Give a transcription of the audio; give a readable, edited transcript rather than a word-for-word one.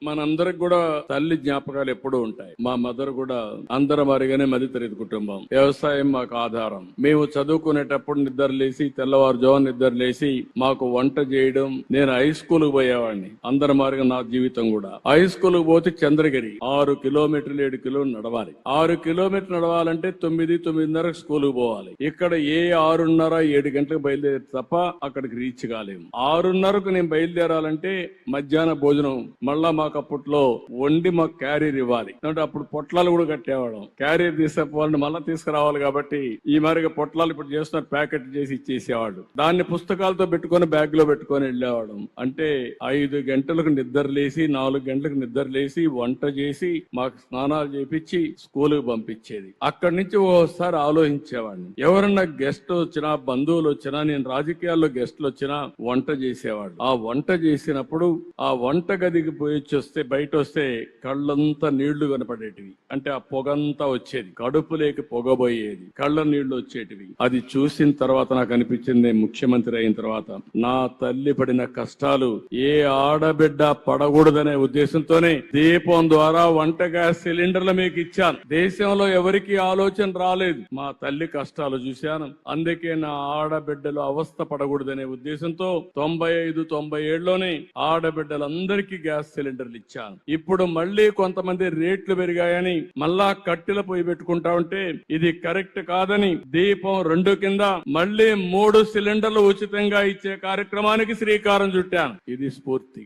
మనందరికి కూడా తల్లి జ్ఞాపకాలు ఎప్పుడూ ఉంటాయి. మా మదర్ కూడా అందరం మరిగానే మధ్యతరగతి కుటుంబం. వ్యవసాయం మాకు ఆధారం. మేము చదువుకునేటప్పుడు నిద్ర లేసి తెల్లవారుజామున నిద్ర లేసి మాకు వంట చేయడం. నేను హై స్కూల్ పోయేవాడిని. అందరం మారిగా నా జీవితం కూడా. హై స్కూల్ పోతే చంద్రగిరి 6 కిలోమీటర్లు 7 కిలోమీటర్లు నడవాలి. 6 కిలోమీటర్లు నడవాలంటే 9-9:30 స్కూల్ పోవాలి. ఇక్కడ ఏ 6:30-7 గంటలకు బయలుదేరి తప్ప అక్కడికి రీచ్ కాలేము. 6:30కు నేను బయలుదేరాలంటే మధ్యాహ్న భోజనం మళ్ళా మాకు అప్పట్లో వండి మాకు క్యారియర్ ఇవ్వాలి. అంటే అప్పుడు పొట్లాలు కూడా కట్టేవాళ్ళం. క్యారియర్ తీసుకుపోవాలని మళ్ళా తీసుకురావాలి కాబట్టి ఈ మరిగా పొట్లాలు ఇప్పుడు చేస్తున్న ప్యాకెట్ చేసి ఇచ్చేసేవాడు. దాన్ని పుస్తకాలతో పెట్టుకొని బ్యాగ్ లో పెట్టుకొని వెళ్ళేవాడు. అంటే 5 గంటలకు నిద్ర లేసి 4 గంటలకు నిద్ర లేసి వంట చేసి మాకు స్నానాలు చేపించి స్కూల్ కు పంపించేది. అక్కడి నుంచి ఓసారి ఆలోచించేవాడిని, ఎవరన్నా గెస్ట్ వచ్చినా బంధువులు వచ్చినా, నేను రాజకీయాల్లో గెస్ట్లు వచ్చినా వంట చేసేవాడు. ఆ వంట చేసినప్పుడు ఆ వంట గదికి పోయి వస్తే బయట వస్తే కళ్ళంతా నీళ్లు కనపడేటివి. అంటే ఆ పొగంతా వచ్చేది, కడుపులేకి పొగబోయేది, కళ్ళ నీళ్లు వచ్చేటివి. అది చూసిన తర్వాత నాకు అనిపించింది, నేను ముఖ్యమంత్రి అయిన తర్వాత నా తల్లి పడిన కష్టాలు ఏ ఆడబిడ్డ పడకూడదనే ఉద్దేశంతోనే దీపం ద్వారా వంట గ్యాస్ సిలిండర్లు మీకు ఇచ్చాను. దేశంలో ఎవరికి ఆలోచన రాలేదు. మా తల్లి కష్టాలు చూశాను. అందుకే నా ఆడబిడ్డలు అవస్థ పడకూడదనే ఉద్దేశంతో 95-97లోనే ఆడబిడ్డలందరికీ గ్యాస్ సిలిండర్లు ఇచ్చాను. ఇప్పుడు మళ్లీ కొంతమంది రేట్లు పెరిగాయని మళ్ళా కట్టెల పొయ్యి పెట్టుకుంటా ఉంటే ఇది కరెక్ట్ కాదని దీపం 2 కింద మళ్లీ 3 సిలిండర్లు ఉచితంగా ఇచ్చే కార్యక్రమానికి శ్రీకారం చుట్టాను. ఇది స్ఫూర్తి.